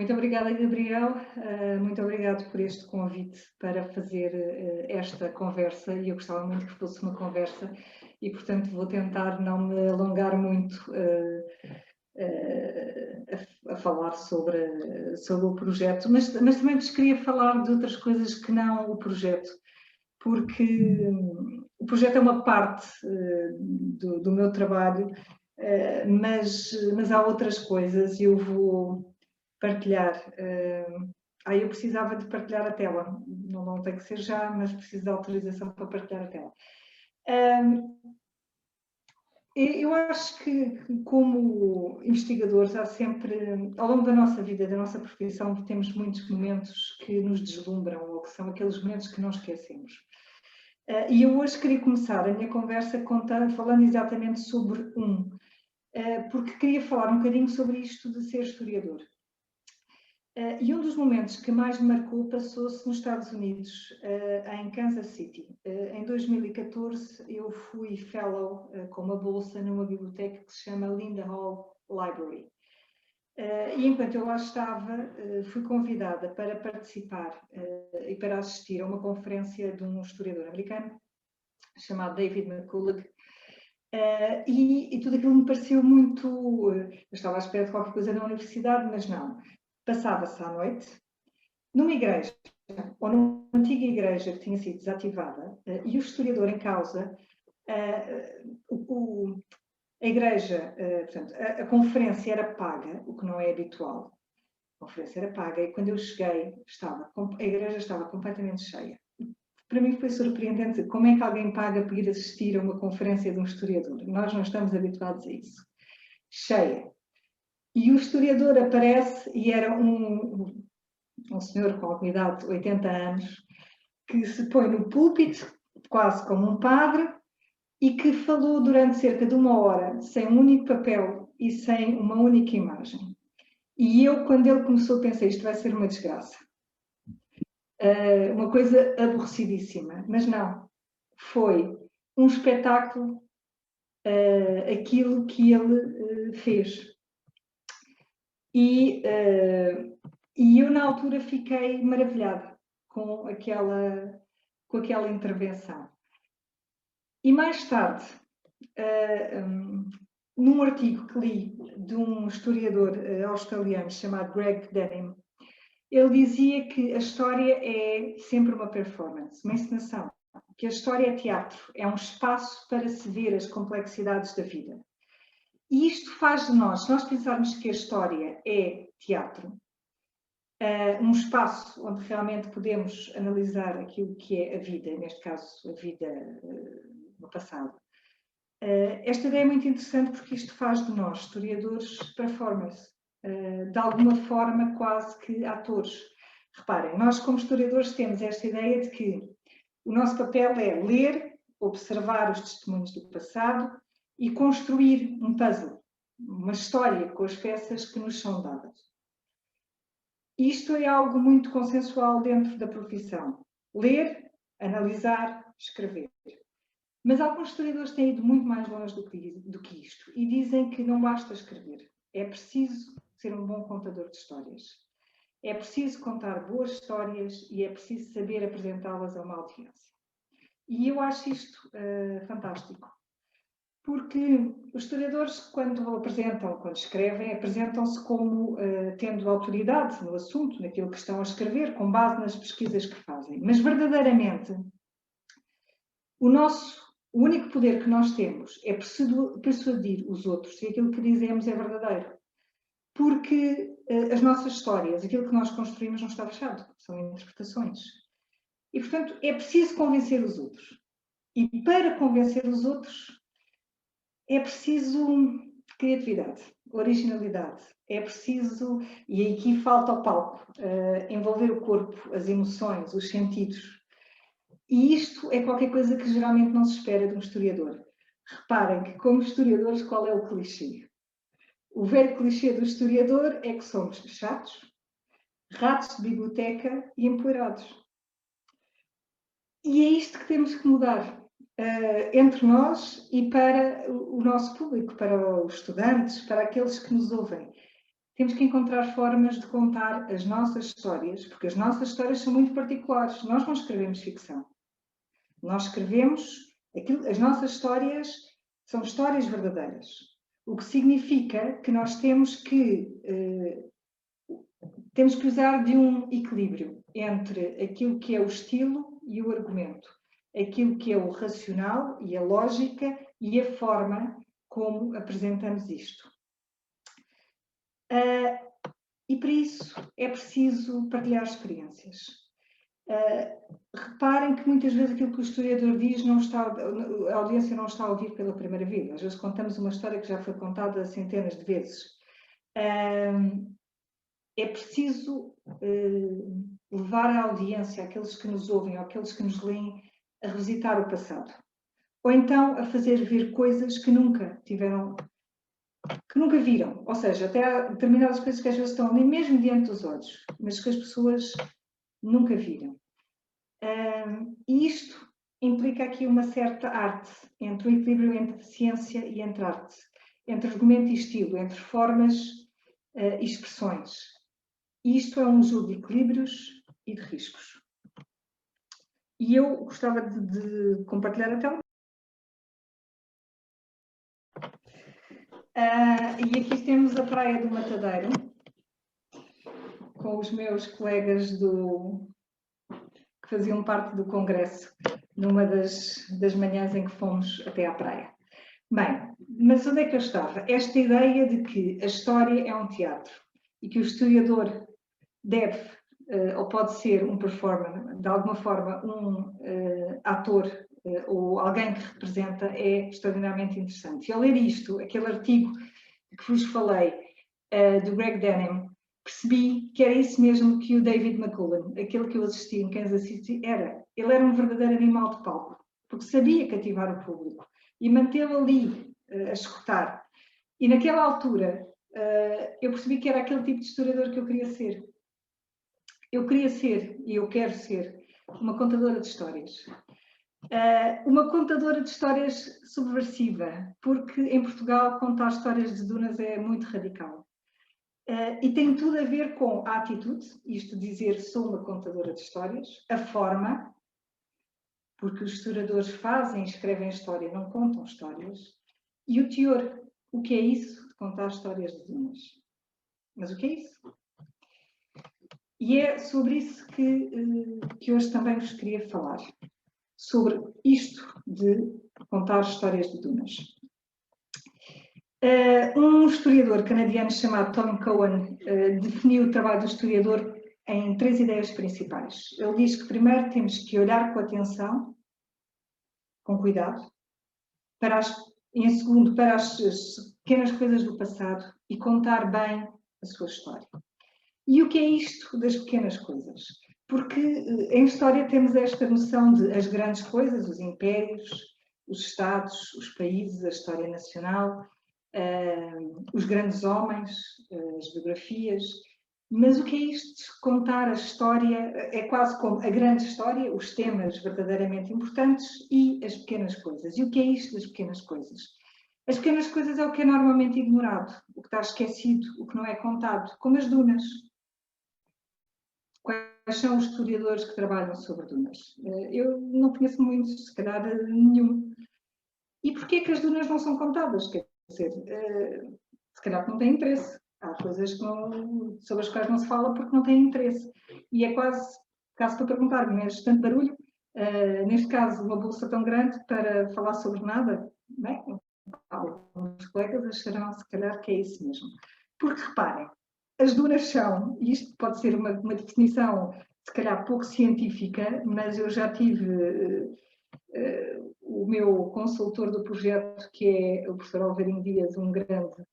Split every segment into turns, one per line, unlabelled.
Muito obrigada, Gabriel. Muito obrigado por este convite para fazer esta conversa. E eu gostava muito que fosse uma conversa e, portanto, vou tentar não me alongar muito a falar sobre o projeto, mas também vos queria falar de outras coisas que não o projeto, porque o projeto é uma parte do meu trabalho, mas há outras coisas e eu vou partilhar. Eu precisava de partilhar a tela, não tem que ser já, mas preciso de autorização para partilhar a tela. Eu acho que, como investigadores, há sempre, ao longo da nossa vida, da nossa profissão, temos muitos momentos que nos deslumbram, ou que são aqueles momentos que não esquecemos. E eu hoje queria começar a minha conversa falando exatamente sobre porque queria falar um bocadinho sobre isto de ser historiador. E um dos momentos que mais me marcou passou-se nos Estados Unidos, em Kansas City. Em 2014 eu fui fellow com uma bolsa numa biblioteca que se chama Linda Hall Library. E enquanto eu lá estava, fui convidada para participar e para assistir a uma conferência de um historiador americano chamado David McCullough. E tudo aquilo me pareceu muito... eu estava à espera de qualquer coisa na universidade, mas não. Passava-se à noite, numa igreja, ou numa antiga igreja que tinha sido desativada, e o historiador em causa, a igreja, portanto, a conferência era paga, o que não é habitual. A conferência era paga e quando eu cheguei, a igreja estava completamente cheia. Para mim foi surpreendente como é que alguém paga para ir assistir a uma conferência de um historiador. Nós não estamos habituados a isso. Cheia. E o historiador aparece e era um senhor com a idade de 80 anos que se põe no púlpito, quase como um padre, e que falou durante cerca de 1 hora, sem um único papel e sem uma única imagem. E eu, quando ele começou, pensei, isto vai ser uma desgraça. Uma coisa aborrecidíssima. Mas não. Foi um espetáculo, aquilo que ele fez. E eu, na altura, fiquei maravilhada com aquela intervenção. E mais tarde, num artigo que li de um historiador australiano chamado Greg Denham, ele dizia que a história é sempre uma performance, uma encenação, que a história é teatro, é um espaço para se ver as complexidades da vida. E isto faz de nós, se nós pensarmos que a história é teatro, um espaço onde realmente podemos analisar aquilo que é a vida, neste caso a vida no passado. Esta ideia é muito interessante porque isto faz de nós, historiadores, performers, de alguma forma quase que atores. Reparem, nós como historiadores temos esta ideia de que o nosso papel é ler, observar os testemunhos do passado e construir um puzzle, uma história com as peças que nos são dadas. Isto é algo muito consensual dentro da profissão. Ler, analisar, escrever. Mas alguns historiadores têm ido muito mais longe do que isto e dizem que não basta escrever. É preciso ser um bom contador de histórias. É preciso contar boas histórias e é preciso saber apresentá-las a uma audiência. E eu acho isto fantástico. Porque os historiadores, quando escrevem, apresentam-se como tendo autoridade no assunto, naquilo que estão a escrever, com base nas pesquisas que fazem. Mas, verdadeiramente, o único poder que nós temos é persuadir os outros se aquilo que dizemos é verdadeiro. Porque as nossas histórias, aquilo que nós construímos não está fechado, são interpretações. E, portanto, é preciso convencer os outros. E para convencer os outros, é preciso criatividade, originalidade. É preciso, e aqui falta o palco, envolver o corpo, as emoções, os sentidos. E isto é qualquer coisa que geralmente não se espera de um historiador. Reparem que, como historiadores, qual é o clichê? O velho clichê do historiador é que somos chatos, ratos de biblioteca e empoeirados. E é isto que temos que mudar. Entre nós e para o nosso público, para os estudantes, para aqueles que nos ouvem. temos que encontrar formas de contar as nossas histórias, porque as nossas histórias são muito particulares. Nós não escrevemos ficção. Nós escrevemos as nossas histórias são histórias verdadeiras. O que significa que nós temos que usar de um equilíbrio entre aquilo que é o estilo e o argumento, aquilo que é o racional e a lógica e a forma como apresentamos isto. E para isso é preciso partilhar experiências. Reparem que muitas vezes aquilo que o historiador diz, a audiência não está a ouvir pela primeira vez. Às vezes contamos uma história que já foi contada centenas de vezes. É preciso levar a audiência, aqueles que nos ouvem ou aqueles que nos leem, a revisitar o passado. Ou então a fazer ver coisas que nunca viram. Ou seja, até há determinadas coisas que às vezes estão ali mesmo diante dos olhos, mas que as pessoas nunca viram. E isto implica aqui uma certa arte, entre o equilíbrio entre ciência e entre arte, entre argumento e estilo, entre formas e expressões. Isto é um jogo de equilíbrios e de riscos. E eu gostava de compartilhar a tela. E aqui temos a Praia do Matadeiro, com os meus colegas que faziam parte do congresso, numa das manhãs em que fomos até à praia. Bem, mas onde é que eu estava? Esta ideia de que a história é um teatro e que o historiador deve, ou pode ser um performer, de alguma forma um ator ou alguém que representa, é extraordinariamente interessante. E ao ler isto, aquele artigo que vos falei, do Greg Denham, percebi que era isso mesmo que o David McCullum, aquele que eu assisti em Kansas City, era. Ele era um verdadeiro animal de palco, porque sabia cativar o público e mantê-lo ali a escutar. E naquela altura eu percebi que era aquele tipo de historiador que eu queria ser. Eu queria ser, e eu quero ser, uma contadora de histórias. Uma contadora de histórias subversiva, porque em Portugal contar histórias de dunas é muito radical. E tem tudo a ver com a atitude, isto de dizer sou uma contadora de histórias, a forma, porque os historiadores fazem, escrevem história, não contam histórias, e o teor, o que é isso de contar histórias de dunas? Mas o que é isso? E é sobre isso que hoje também vos queria falar, sobre isto de contar histórias de dunas. Um historiador canadiano chamado Tom Cohen definiu o trabalho do historiador em 3 ideias principais. Ele diz que primeiro temos que olhar com atenção, com cuidado, em segundo, para as pequenas coisas do passado e contar bem a sua história. E o que é isto das pequenas coisas? Porque em história temos esta noção de as grandes coisas, os impérios, os estados, os países, a história nacional, os grandes homens, as biografias. Mas o que é isto de contar a história? É quase como a grande história, os temas verdadeiramente importantes e as pequenas coisas. E o que é isto das pequenas coisas? As pequenas coisas é o que é normalmente ignorado, o que está esquecido, o que não é contado, como as dunas. Quais são os historiadores que trabalham sobre dunas? Eu não conheço muitos, se calhar nenhum. E porquê que as dunas não são contadas? Quer dizer, se calhar não têm interesse. Há coisas sobre as quais não se fala porque não têm interesse. E é quase para perguntar, mas tanto barulho, neste caso, uma bolsa tão grande para falar sobre nada, bem, alguns colegas acharão se calhar que é isso mesmo. Porque reparem, as dunas são, e isto pode ser uma definição se calhar pouco científica, mas eu já tive o meu consultor do projeto, que é o professor Alvarinho Dias, um grande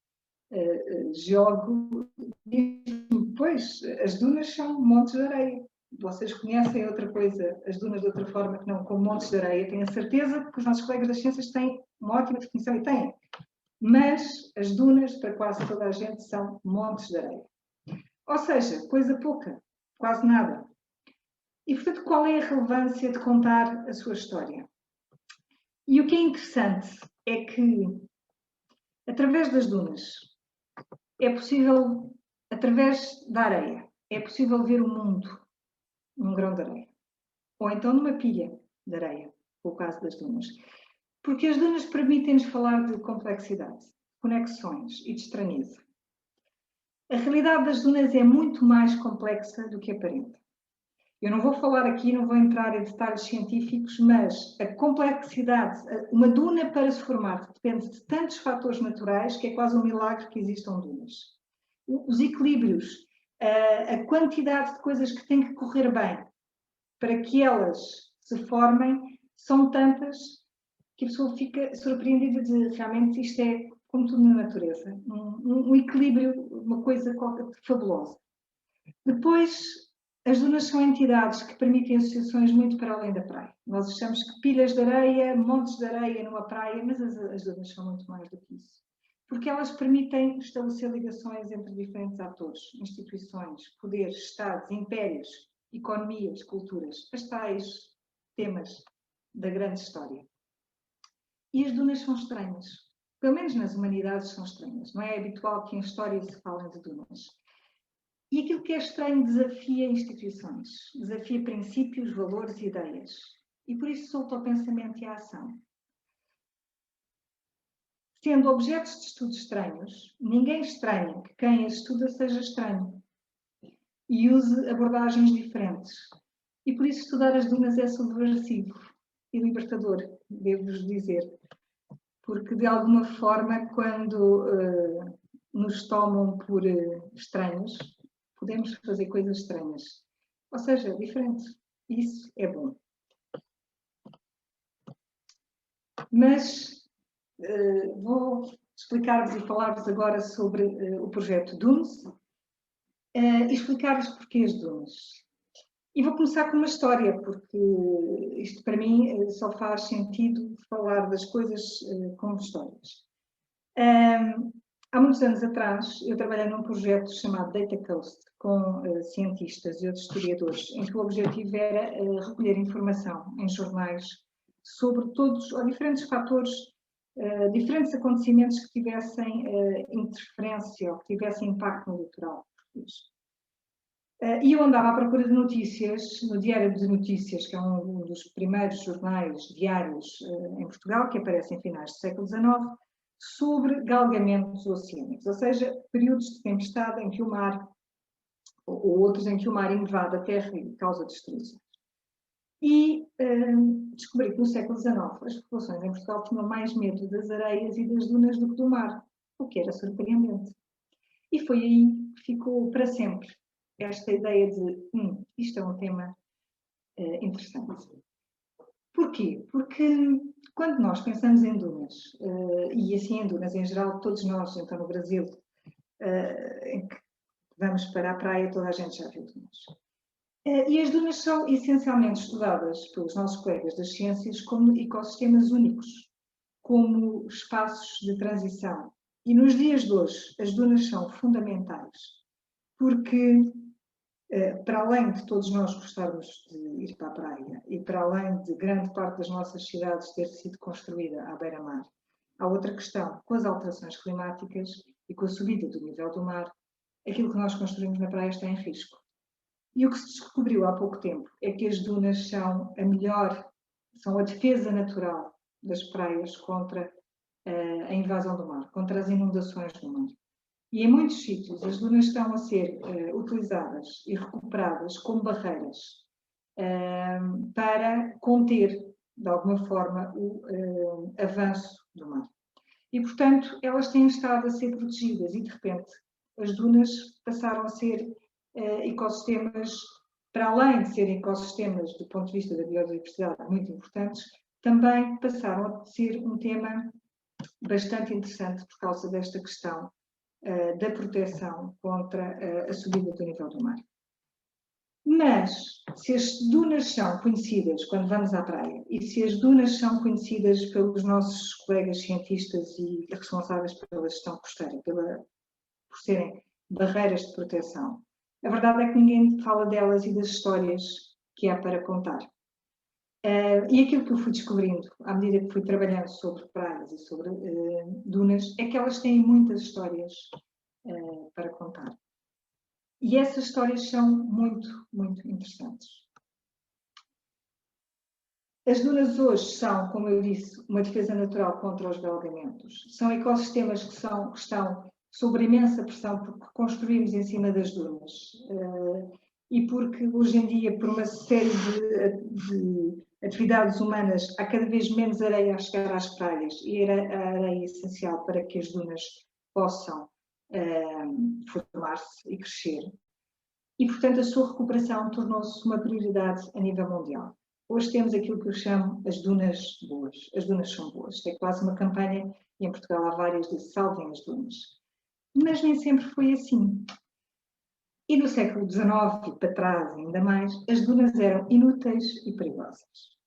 geólogo, diz-me, pois, as dunas são montes de areia. Vocês conhecem outra coisa, as dunas de outra forma que não como montes de areia. Tenho a certeza que os nossos colegas das ciências têm uma ótima definição e têm. Mas as dunas, para quase toda a gente, são montes de areia. Ou seja, coisa pouca, quase nada. E, portanto, qual é a relevância de contar a sua história? E o que é interessante é que, através das dunas, é possível através da areia, é possível ver o mundo num grão de areia. Ou então numa pilha de areia, no caso das dunas. Porque as dunas permitem-nos falar de complexidade, conexões e de estranheza. A realidade das dunas é muito mais complexa do que aparenta. Eu não vou falar aqui, não vou entrar em detalhes científicos, mas a complexidade, uma duna para se formar, depende de tantos fatores naturais que é quase um milagre que existam dunas. Os equilíbrios, a quantidade de coisas que têm que correr bem para que elas se formem, são tantas que a pessoa fica surpreendida de realmente isto é, como tudo na natureza, um equilíbrio, uma coisa fabulosa. Depois, as dunas são entidades que permitem associações muito para além da praia. Nós achamos que pilhas de areia, montes de areia numa praia, mas as dunas são muito mais do que isso. Porque elas permitem estabelecer ligações entre diferentes atores, instituições, poderes, estados, impérios, economias, culturas, as tais temas da grande história. E as dunas são estranhas. Pelo menos nas humanidades são estranhas. Não é habitual que em história se falem de dunas. E aquilo que é estranho desafia instituições, desafia princípios, valores e ideias. E por isso solta o pensamento e a ação. Sendo objetos de estudo estranhos, ninguém estranha que quem as estuda seja estranho e use abordagens diferentes. E por isso estudar as dunas é subversivo e libertador, devo-vos dizer. Porque de alguma forma, quando nos tomam por estranhos, podemos fazer coisas estranhas. Ou seja, diferentes. Isso é bom. Mas vou explicar-vos e falar-vos agora sobre o projeto Dunes e explicar-vos porquê as dunas. E vou começar com uma história, porque isto para mim só faz sentido falar das coisas como histórias. Há muitos anos atrás, eu trabalhei num projeto chamado Data Coast, com cientistas e outros historiadores, em que o objetivo era recolher informação em jornais sobre todos, ou diferentes fatores, diferentes acontecimentos que tivessem interferência ou que tivessem impacto no litoral português. E eu andava à procura de notícias no Diário de Notícias, que é um dos primeiros jornais diários em Portugal, que aparece em finais do século XIX, sobre galgamentos oceânicos, ou seja, períodos de tempestade em que o mar, ou outros em que o mar invade a terra e causa destruição. E descobri que no século XIX as populações em Portugal tinham mais medo das areias e das dunas do que do mar, o que era surpreendente. E foi aí que ficou para sempre esta ideia de isto é um tema interessante. Porquê? Porque quando nós pensamos em dunas, e assim em dunas em geral, todos nós, então no Brasil, em que vamos para a praia, toda a gente já viu dunas. E as dunas são essencialmente estudadas pelos nossos colegas das ciências como ecossistemas únicos, como espaços de transição. E nos dias de hoje, as dunas são fundamentais, porque para além de todos nós gostarmos de ir para a praia e para além de grande parte das nossas cidades ter sido construída à beira-mar, há outra questão, com as alterações climáticas e com a subida do nível do mar, aquilo que nós construímos na praia está em risco. E o que se descobriu há pouco tempo é que as dunas são são a defesa natural das praias contra a invasão do mar, contra as inundações do mar. E em muitos sítios as dunas estão a ser utilizadas e recuperadas como barreiras para conter, de alguma forma, o avanço do mar. E, portanto, elas têm estado a ser protegidas e, de repente, as dunas passaram a ser ecossistemas, para além de serem ecossistemas do ponto de vista da biodiversidade muito importantes, também passaram a ser um tema bastante interessante por causa desta questão da proteção contra a subida do nível do mar. Mas, se as dunas são conhecidas quando vamos à praia e se as dunas são conhecidas pelos nossos colegas cientistas e responsáveis pela gestão costeira, por serem barreiras de proteção, a verdade é que ninguém fala delas e das histórias que há para contar. E aquilo que eu fui descobrindo, à medida que fui trabalhando sobre praias e sobre dunas, é que elas têm muitas histórias para contar. E essas histórias são muito, muito interessantes. As dunas hoje são, como eu disse, uma defesa natural contra os galgamentos. São ecossistemas que estão sob imensa pressão porque construímos em cima das dunas. E porque hoje em dia, por uma série de atividades humanas, há cada vez menos areia a chegar às praias e era a areia essencial para que as dunas possam formar-se e crescer. E, portanto, a sua recuperação tornou-se uma prioridade a nível mundial. Hoje temos aquilo que eu chamo as dunas boas. As dunas são boas. Isto é quase uma campanha, e em Portugal há várias de salvem as dunas. Mas nem sempre foi assim. E no século XIX e para trás ainda mais, as dunas eram inúteis e perigosas.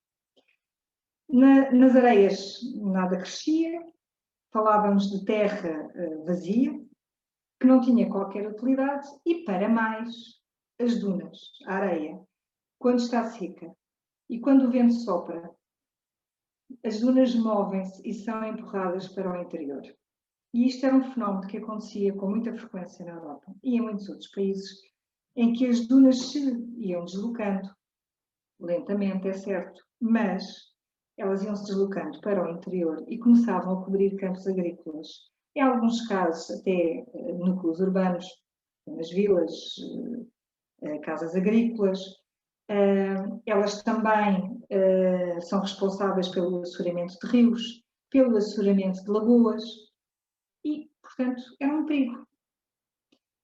Nas areias nada crescia, falávamos de terra vazia, que não tinha qualquer utilidade, e para mais, as dunas, a areia, quando está seca e quando o vento sopra, as dunas movem-se e são empurradas para o interior. E isto era um fenómeno que acontecia com muita frequência na Europa e em muitos outros países, em que as dunas se iam deslocando, lentamente, é certo, mas elas iam se deslocando para o interior e começavam a cobrir campos agrícolas. Em alguns casos, até núcleos urbanos, nas vilas, casas agrícolas. Elas também são responsáveis pelo assoreamento de rios, pelo assoreamento de lagoas e, portanto, era um perigo.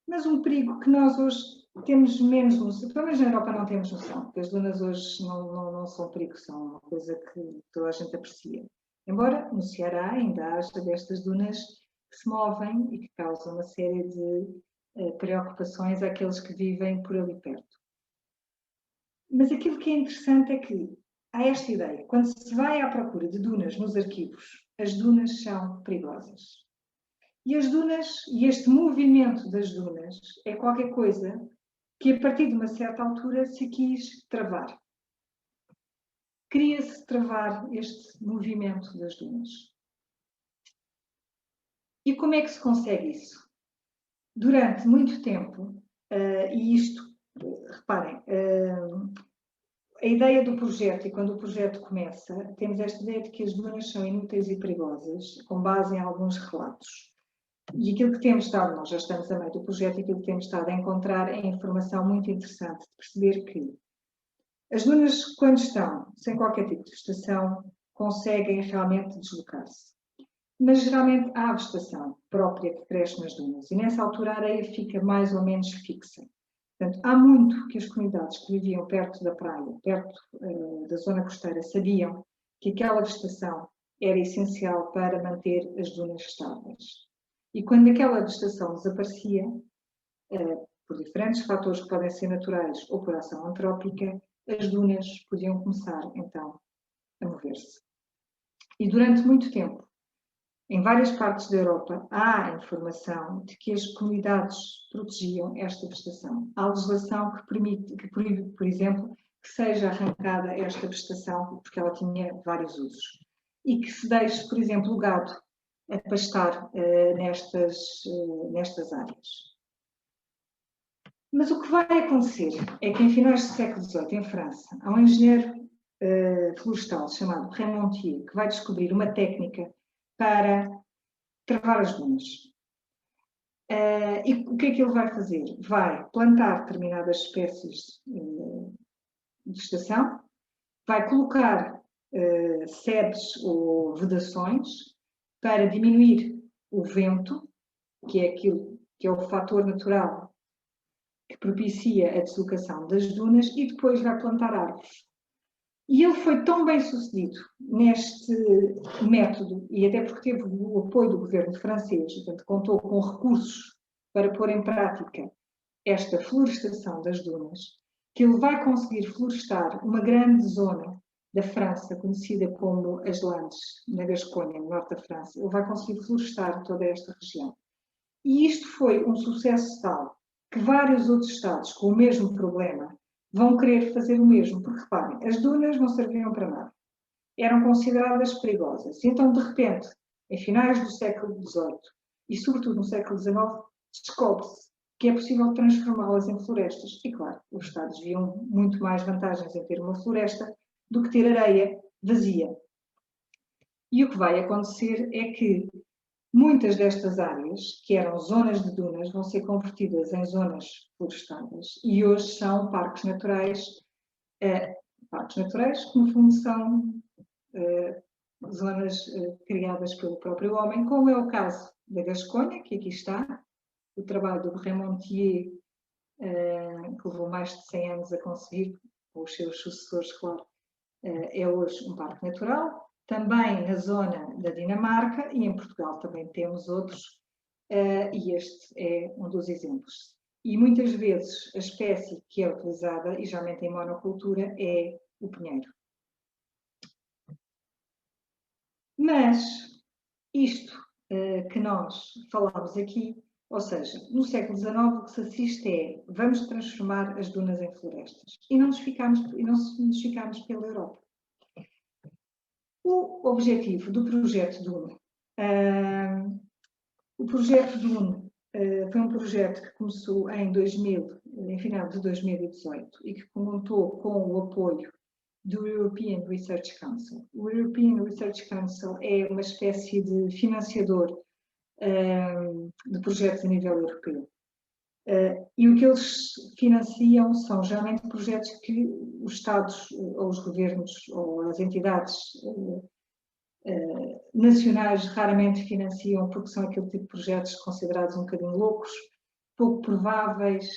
Mas um perigo que nós hoje temos menos noção, pelo menos na Europa não temos noção, porque as dunas hoje não são perigo, são uma coisa que toda a gente aprecia. Embora no Ceará ainda haja destas dunas que se movem e que causam uma série de preocupações àqueles que vivem por ali perto. Mas aquilo que é interessante é que há esta ideia, quando se vai à procura de dunas nos arquivos, as dunas são perigosas. E as dunas, e este movimento das dunas, é qualquer coisa que a partir de uma certa altura se quis travar. Queria-se travar este movimento das dunas. E como é que se consegue isso? Durante muito tempo, e isto, reparem, a ideia do projeto, e quando o projeto começa, temos esta ideia de que as dunas são inúteis e perigosas, com base em alguns relatos. E aquilo que temos estado, nós já estamos a meio do projeto, e aquilo que temos estado a encontrar é informação muito interessante de perceber que as dunas, quando estão sem qualquer tipo de vegetação, conseguem realmente deslocar-se. Mas geralmente há a vegetação própria que cresce nas dunas, e nessa altura a areia fica mais ou menos fixa. Portanto, há muito que as comunidades que viviam perto da praia, perto da zona costeira, sabiam que aquela vegetação era essencial para manter as dunas estáveis. E quando aquela vegetação desaparecia, por diferentes fatores que podem ser naturais ou por ação antrópica, as dunas podiam começar, então, a mover-se. E durante muito tempo, em várias partes da Europa, há informação de que as comunidades protegiam esta vegetação. Há legislação que proíbe, por exemplo, que seja arrancada esta vegetação, porque ela tinha vários usos. E que se deixe, por exemplo, o gado a pastar nestas áreas. Mas o que vai acontecer é que em finais do século XVIII, em França, há um engenheiro florestal chamado Remontier que vai descobrir uma técnica para travar as dunas. E o que é que ele vai fazer? Vai plantar determinadas espécies de vegetação, vai colocar sebes ou vedações para diminuir o vento, que é aquilo que é o fator natural que propicia a deslocação das dunas, e depois vai plantar árvores. E ele foi tão bem sucedido neste método, e até porque teve o apoio do governo francês, portanto, contou com recursos para pôr em prática esta florestação das dunas, que ele vai conseguir florestar uma grande zona da França, conhecida como as Landes, na Gasconha, no norte da França. Ele vai conseguir florestar toda esta região. E isto foi um sucesso tal que vários outros estados com o mesmo problema vão querer fazer o mesmo, porque reparem, as dunas não serviam para nada. Eram consideradas perigosas. E então, de repente, em finais do século XVIII e sobretudo no século XIX, descobre-se que é possível transformá-las em florestas. E claro, os Estados viam muito mais vantagens em ter uma floresta do que ter areia vazia. E o que vai acontecer é que muitas destas áreas, que eram zonas de dunas, vão ser convertidas em zonas florestadas e hoje são parques naturais que no fundo são zonas criadas pelo próprio homem, como é o caso da Gasconha, que aqui está, o trabalho do Remontier, que levou mais de 100 anos a conseguir, com os seus sucessores, claro, é hoje um parque natural. Também na zona da Dinamarca e em Portugal também temos outros, e este é um dos exemplos. E muitas vezes a espécie que é utilizada, e geralmente em monocultura, é o pinheiro. Mas isto que nós falamos aqui, ou seja, no século XIX o que se assiste é vamos transformar as dunas em florestas e não nos ficamos pela Europa. O objetivo do projeto Dune. O projeto Dune foi um projeto que começou em final de 2018 e que contou com o apoio do European Research Council. O European Research Council é uma espécie de financiador de projetos a nível europeu. E o que eles financiam são geralmente projetos que os Estados, ou os governos, ou as entidades nacionais raramente financiam, porque são aquele tipo de projetos considerados um bocadinho loucos, pouco prováveis,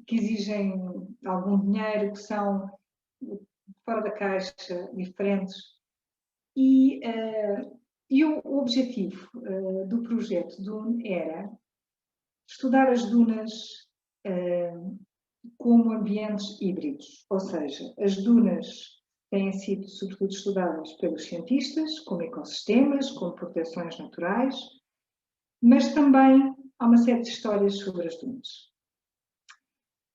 que exigem algum dinheiro, que são fora da caixa, diferentes. E o objetivo do projeto Dune era estudar as dunas como ambientes híbridos, ou seja, as dunas têm sido sobretudo estudadas pelos cientistas como ecossistemas, como proteções naturais, mas também há uma série de histórias sobre as dunas.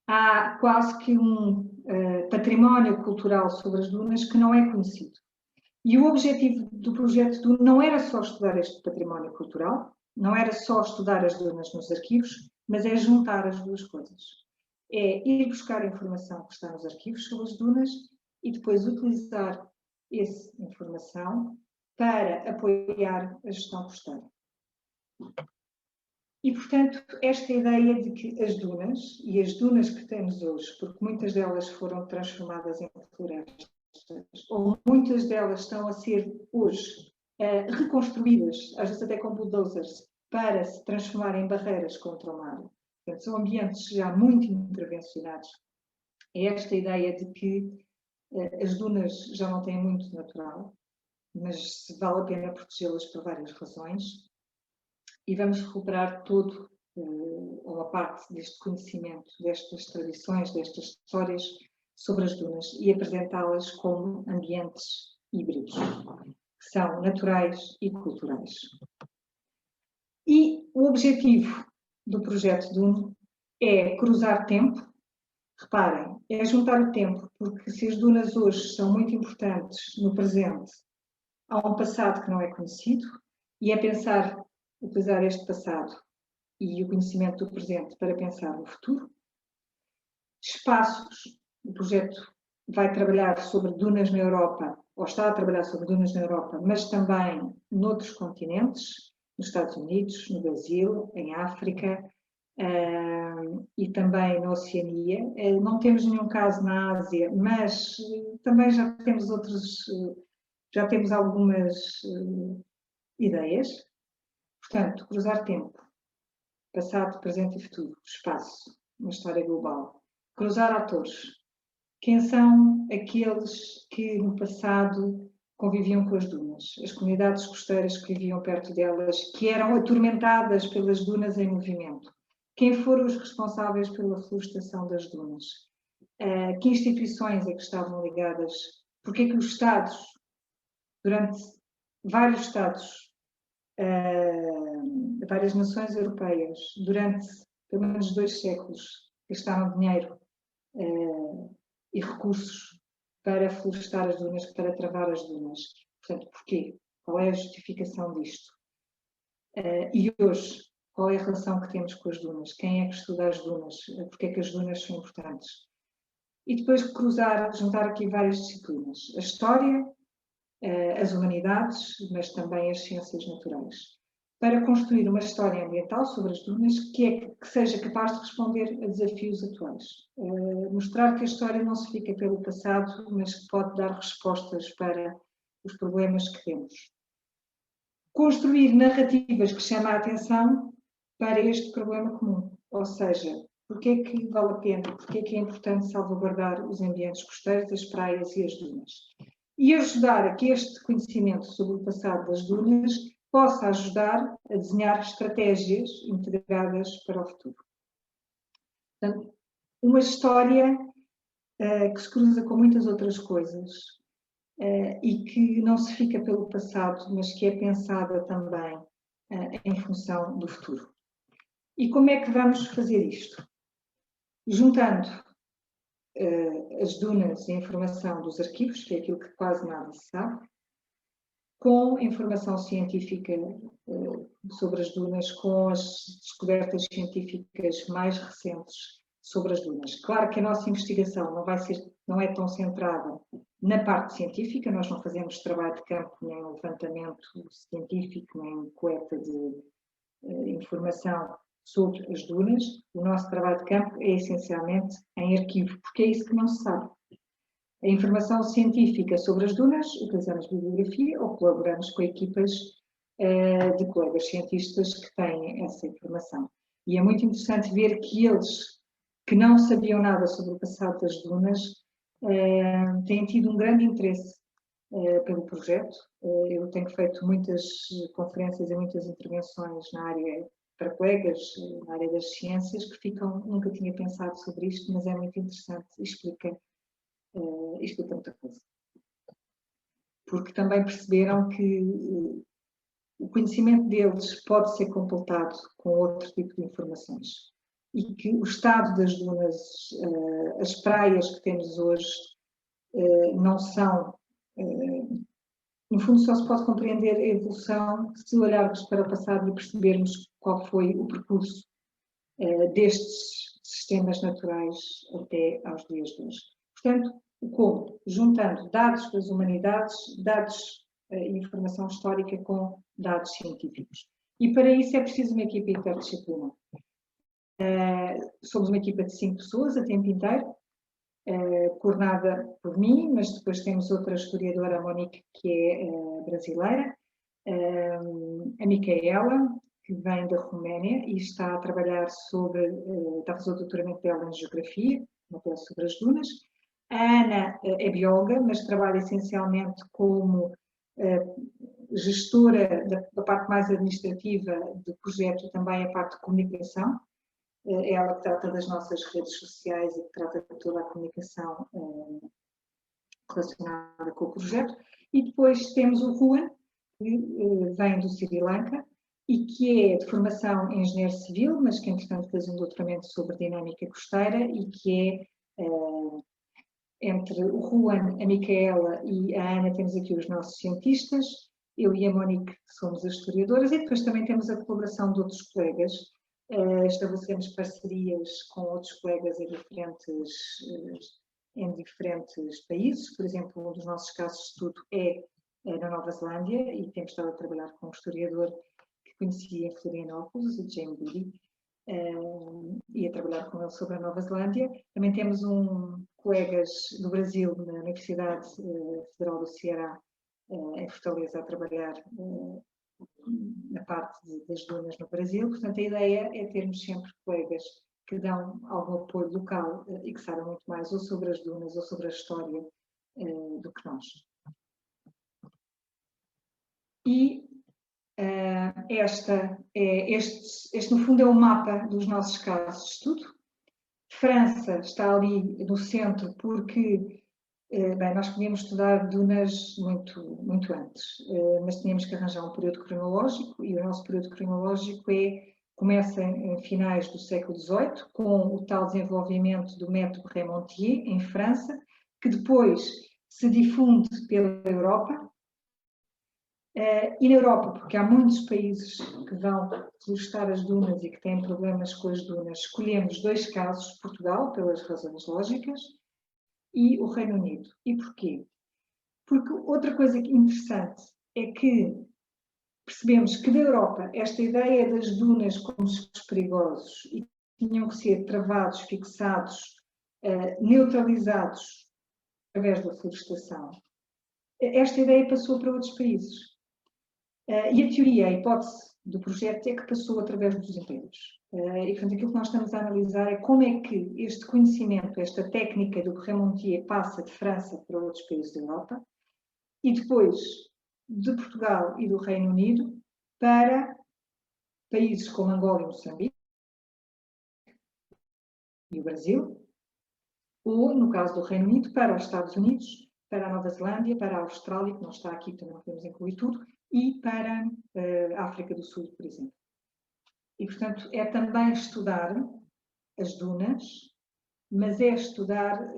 Há quase que um património cultural sobre as dunas que não é conhecido. E o objetivo do projeto Dune não era só estudar este património cultural, não era só estudar as dunas nos arquivos, mas é juntar as duas coisas. É ir buscar a informação que está nos arquivos sobre as dunas e depois utilizar essa informação para apoiar a gestão costeira. E, portanto, esta ideia de que as dunas, e as dunas que temos hoje, porque muitas delas foram transformadas em florestas, ou muitas delas estão a ser hoje reconstruídas, às vezes até com bulldozers, para se transformar em barreiras contra o mar. Portanto, são ambientes já muito intervencionados. É esta ideia de que as dunas já não têm muito natural, mas vale a pena protegê-las por várias razões. E vamos recuperar todo ou uma parte deste conhecimento, destas tradições, destas histórias sobre as dunas e apresentá-las como ambientes híbridos, que são naturais e culturais. E o objetivo do projeto Dune é cruzar tempo. Reparem, é juntar o tempo, porque se as dunas hoje são muito importantes no presente, há um passado que não é conhecido, e é pensar, utilizar este passado e o conhecimento do presente para pensar no futuro. Espaços, o projeto vai trabalhar sobre dunas na Europa, ou está a trabalhar sobre dunas na Europa, mas também noutros continentes, nos Estados Unidos, no Brasil, em África, e também na Oceania. Não temos nenhum caso na Ásia, mas também já temos já temos algumas ideias. Portanto, cruzar tempo, passado, presente e futuro, espaço, uma história global. Cruzar atores. Quem são aqueles que no passado conviviam com as dunas? As comunidades costeiras que viviam perto delas, que eram atormentadas pelas dunas em movimento. Quem foram os responsáveis pela florestação das dunas? Que instituições é que estavam ligadas? Porque é que os Estados, durante vários Estados, várias nações europeias, durante pelo menos 2 séculos, gastaram dinheiro e recursos para florestar as dunas, para travar as dunas? Portanto, porquê? Qual é a justificação disto? E hoje, qual é a relação que temos com as dunas, quem é que estuda as dunas, porque é que as dunas são importantes. E depois juntar aqui várias disciplinas. A história, as humanidades, mas também as ciências naturais. Para construir uma história ambiental sobre as dunas que seja capaz de responder a desafios atuais. Mostrar que a história não se fica pelo passado, mas que pode dar respostas para os problemas que temos. Construir narrativas que chamem a atenção para este problema comum, ou seja, porque é que vale a pena, porque é que é importante salvaguardar os ambientes costeiros, as praias e as dunas. E ajudar a que este conhecimento sobre o passado das dunas possa ajudar a desenhar estratégias integradas para o futuro. Portanto, uma história que se cruza com muitas outras coisas e que não se fica pelo passado, mas que é pensada também em função do futuro. E como é que vamos fazer isto? Juntando as dunas e a informação dos arquivos, que é aquilo que quase nada se sabe, com informação científica sobre as dunas, com as descobertas científicas mais recentes sobre as dunas. Claro que a nossa investigação não é tão centrada na parte científica, nós não fazemos trabalho de campo, nem levantamento científico, nem coleta de informação sobre as dunas. O nosso trabalho de campo é essencialmente em arquivo, porque é isso que não se sabe. A informação científica sobre as dunas, utilizamos bibliografia ou colaboramos com equipas de colegas cientistas que têm essa informação. E é muito interessante ver que eles, que não sabiam nada sobre o passado das dunas, têm tido um grande interesse pelo projeto. Eu tenho feito muitas conferências e muitas intervenções na área para colegas, na área das ciências, que nunca tinha pensado sobre isto, mas é muito interessante e explica muita coisa. Porque também perceberam que o conhecimento deles pode ser completado com outro tipo de informações. E que o estado das dunas, as praias que temos hoje, não são... no fundo, só se pode compreender a evolução se olharmos para o passado e percebermos qual foi o percurso destes sistemas naturais até aos dias de hoje. Portanto, o como? Juntando dados das humanidades, dados e informação histórica com dados científicos. E para isso é preciso uma equipa interdisciplinar. Somos uma equipa de 5 pessoas a tempo inteiro, coordenada por mim, mas depois temos outra historiadora, a Monique, que é brasileira, a Micaela, que vem da Roménia e está a trabalhar está a fazer o doutoramento dela em Geografia, matéria sobre as dunas. A Ana é bióloga, mas trabalha essencialmente como gestora da parte mais administrativa do projeto e também a parte de comunicação. É ela que trata das nossas redes sociais e que trata de toda a comunicação relacionada com o projeto. E depois temos o Juan, que vem do Sri Lanka e que é de formação em engenheiro civil, mas que entretanto fez um doutoramento sobre dinâmica costeira e que é, entre o Juan, a Micaela e a Ana, temos aqui os nossos cientistas, eu e a Monique somos as historiadoras, e depois também temos a colaboração de outros colegas. Estabelecemos parcerias com outros colegas em diferentes países. Por exemplo, um dos nossos casos de estudo é na Nova Zelândia e temos estado a trabalhar com um historiador que conheci em Florianópolis, o James Goody, e a trabalhar com ele sobre a Nova Zelândia. Também temos colegas do Brasil na Universidade Federal do Ceará, em Fortaleza, a trabalhar na parte das dunas no Brasil. Portanto, a ideia é termos sempre colegas que dão algum apoio local e que sabem muito mais ou sobre as dunas ou sobre a história do que nós. E este, no fundo, é o mapa dos nossos casos de estudo. França está ali no centro porque nós podíamos estudar dunas muito antes, mas tínhamos que arranjar um período cronológico e o nosso período cronológico começa em finais do século XVIII, com o tal desenvolvimento do método Remontier, em França, que depois se difunde pela Europa E na Europa, porque há muitos países que vão florestar as dunas e que têm problemas com as dunas, escolhemos 2 casos, Portugal, pelas razões lógicas, e o Reino Unido. E porquê? Porque outra coisa interessante é que percebemos que na Europa esta ideia das dunas como riscos perigosos e tinham que ser travados, fixados, neutralizados através da florestação, esta ideia passou para outros países. E a teoria, a hipótese do projeto é que passou através dos impérios. E, portanto, aquilo que nós estamos a analisar é como é que este conhecimento, esta técnica do Remontier passa de França para outros países da Europa e depois de Portugal e do Reino Unido para países como Angola e Moçambique e o Brasil, ou, no caso do Reino Unido, para os Estados Unidos, para a Nova Zelândia, para a Austrália, que não está aqui, também não podemos incluir tudo, e para a África do Sul, por exemplo. E, portanto, é também estudar as dunas, mas é estudar,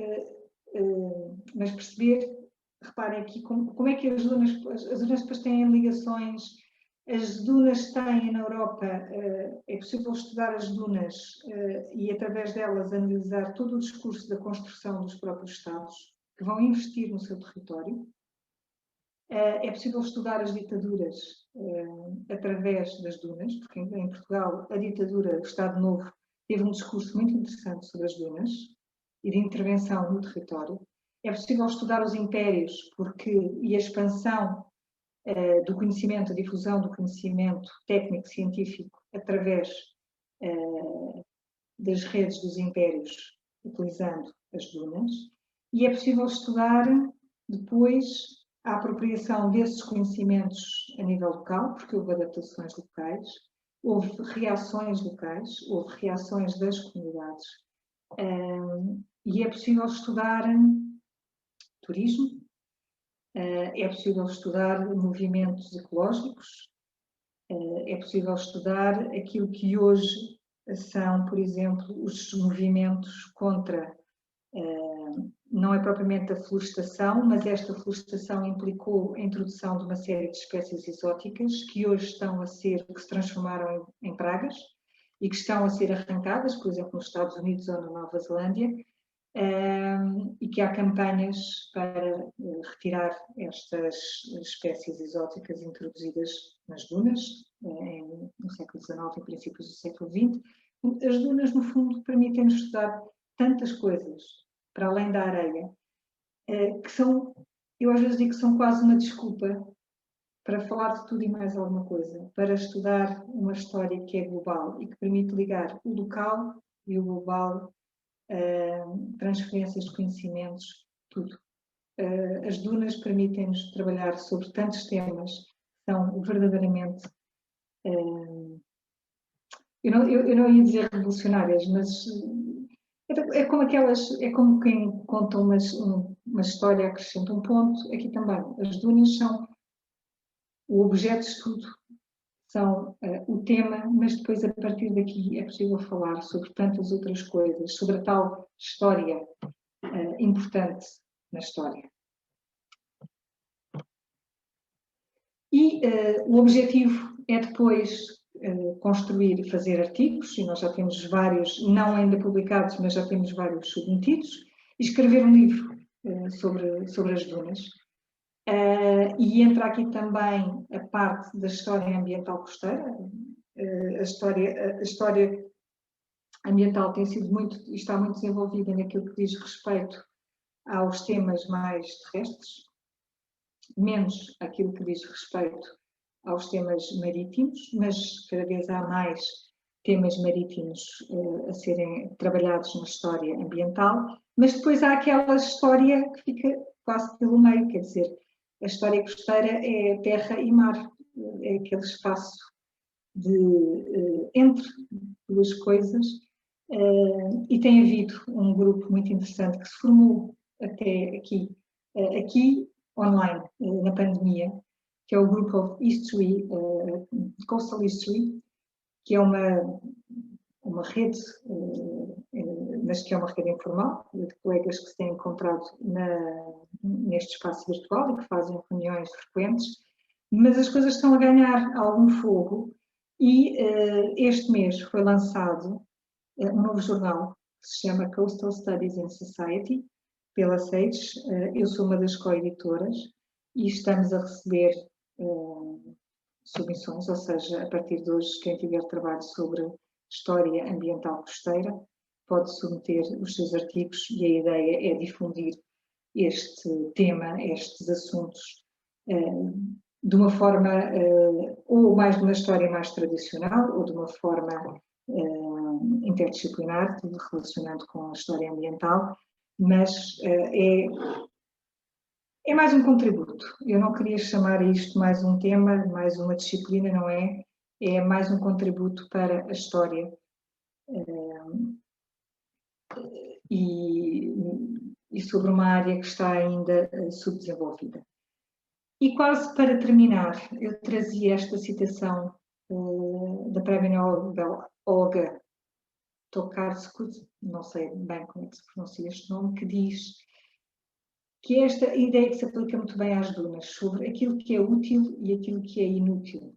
mas perceber, reparem aqui, como é que as dunas depois têm ligações. As dunas têm na Europa, é possível estudar as dunas e, através delas, analisar todo o discurso da construção dos próprios Estados, que vão investir no seu território. É possível estudar as ditaduras através das dunas, porque em Portugal a ditadura, o Estado Novo, teve um discurso muito interessante sobre as dunas e de intervenção no território. É possível estudar os impérios e a expansão do conhecimento, a difusão do conhecimento técnico-científico através das redes dos impérios, utilizando as dunas. E é possível estudar depois a apropriação desses conhecimentos a nível local, porque houve adaptações locais, houve reações locais, houve reações das comunidades. E é possível estudar turismo, é possível estudar movimentos ecológicos, é possível estudar aquilo que hoje são, por exemplo, os movimentos contra, não é propriamente a florestação, mas esta florestação implicou a introdução de uma série de espécies exóticas que hoje que se transformaram em pragas e que estão a ser arrancadas, por exemplo, nos Estados Unidos ou na Nova Zelândia, e que há campanhas para retirar estas espécies exóticas introduzidas nas dunas, no século XIX e princípios do século XX. As dunas, no fundo, permitem-nos estudar tantas coisas, para além da areia, que são, eu às vezes digo que são quase uma desculpa para falar de tudo e mais alguma coisa, para estudar uma história que é global e que permite ligar o local e o global, transferências de conhecimentos, tudo. As dunas permitem-nos trabalhar sobre tantos temas, são verdadeiramente, eu não ia dizer revolucionárias, mas é como quem conta uma história, acrescenta um ponto. Aqui também, as dunas são o objeto de estudo, são o tema, mas depois a partir daqui é possível falar sobre tantas outras coisas, sobre a tal história importante na história. E o objetivo é depois construir e fazer artigos, e nós já temos vários, não ainda publicados, mas já temos vários submetidos, e escrever um livro sobre as dunas. E entra aqui também a parte da história ambiental costeira. A história ambiental tem sido está muito desenvolvida naquilo que diz respeito aos temas mais terrestres, menos aquilo que diz respeito aos temas marítimos, mas cada vez há mais temas marítimos a serem trabalhados na história ambiental, mas depois há aquela história que fica quase pelo meio, quer dizer, a história costeira é terra e mar, é aquele espaço entre duas coisas, e tem havido um grupo muito interessante que se formou até aqui online, na pandemia, que é o Group of History, Coastal History, que é uma rede, mas que é uma rede informal, de colegas que se têm encontrado neste espaço virtual e que fazem reuniões frequentes, Mas as coisas estão a ganhar algum fogo e este mês foi lançado um novo jornal que se chama Coastal Studies in Society, pela Sage. Eu sou uma das co-editoras e estamos a receber submissões, ou seja, a partir de hoje, quem tiver trabalho sobre história ambiental costeira pode submeter os seus artigos e a ideia é difundir este tema, estes assuntos, de uma forma, ou mais de uma história mais tradicional, ou de uma forma interdisciplinar, relacionando com a história ambiental, mas é mais um contributo. Eu não queria chamar isto mais um tema, mais uma disciplina, não é? É mais um contributo para a história e sobre uma área que está ainda subdesenvolvida. E quase para terminar, eu trazia esta citação da prémio Nobel Olga Tokarczuk, não sei bem como é que se pronuncia este nome, que diz que esta ideia que se aplica muito bem às dunas, sobre aquilo que é útil e aquilo que é inútil.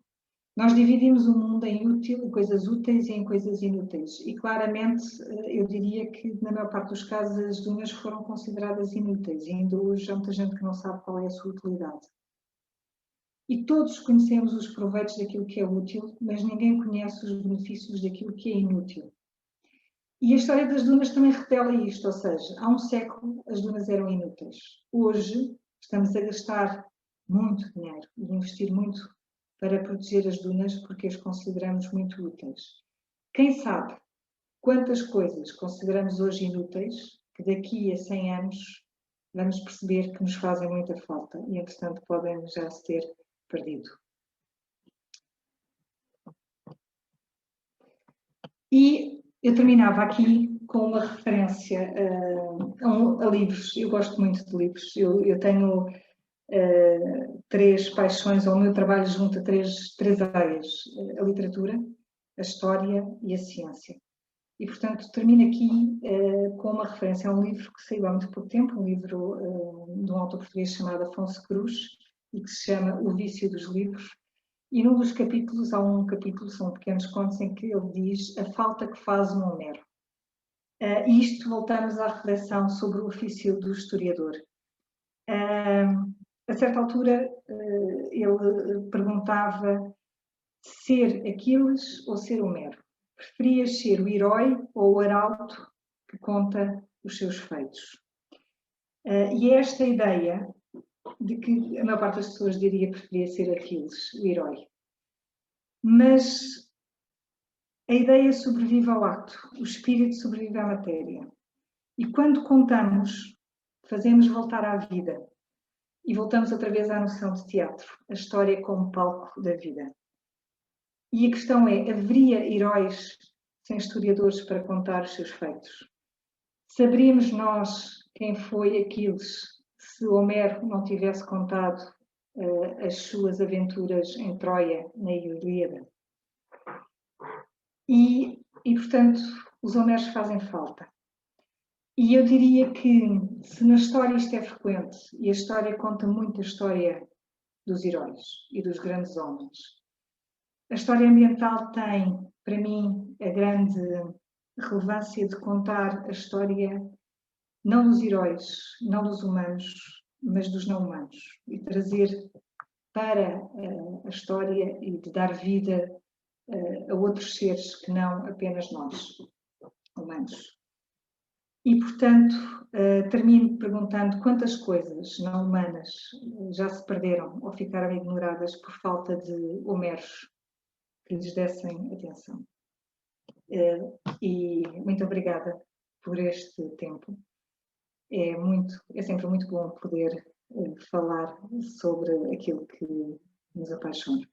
Nós dividimos o mundo em coisas úteis e em coisas inúteis. E claramente, eu diria que na maior parte dos casos as dunas foram consideradas inúteis. E ainda hoje há muita gente que não sabe qual é a sua utilidade. E todos conhecemos os proveitos daquilo que é útil, mas ninguém conhece os benefícios daquilo que é inútil. E a história das dunas também revela isto, ou seja, há um século as dunas eram inúteis. Hoje estamos a gastar muito dinheiro e investir muito para proteger as dunas porque as consideramos muito úteis. Quem sabe quantas coisas consideramos hoje inúteis que daqui a 100 anos vamos perceber que nos fazem muita falta e, entretanto, podem já se ter perdido. E eu terminava aqui com uma referência a livros. Eu gosto muito de livros. Eu tenho 3 paixões, ou o meu trabalho junta três áreas: a literatura, a história e a ciência. E, portanto, termino aqui com uma referência a um livro que saiu há muito pouco tempo, um livro de um autor português chamado Afonso Cruz, e que se chama O Vício dos Livros. E num dos capítulos, há um capítulo, são pequenos contos, em que ele diz a falta que faz um Homero. E isto voltamos à reflexão sobre o ofício do historiador. A certa altura, ele perguntava ser Aquiles ou ser Homero. Preferias ser o herói ou o arauto que conta os seus feitos? E é esta ideia de que a maior parte das pessoas diria que preferia ser Aquiles, o herói. Mas a ideia sobrevive ao ato, o espírito sobrevive à matéria. E quando contamos, fazemos voltar à vida. E voltamos outra vez à noção de teatro, a história como palco da vida. E a questão é, haveria heróis sem historiadores para contar os seus feitos? Saberíamos nós quem foi Aquiles se Homero não tivesse contado as suas aventuras em Troia, na Ilíada? E, portanto, os Homeros fazem falta. E eu diria que, se na história isto é frequente, e a história conta muito a história dos heróis e dos grandes homens, a história ambiental tem, para mim, a grande relevância de contar a história não dos heróis, não dos humanos, mas dos não humanos, e trazer para a história e de dar vida a outros seres que não apenas nós, humanos. E, portanto, termino perguntando quantas coisas não humanas já se perderam ou ficaram ignoradas por falta de Homeros que lhes dessem atenção. E muito obrigada por este tempo. É sempre muito bom poder falar sobre aquilo que nos apaixona.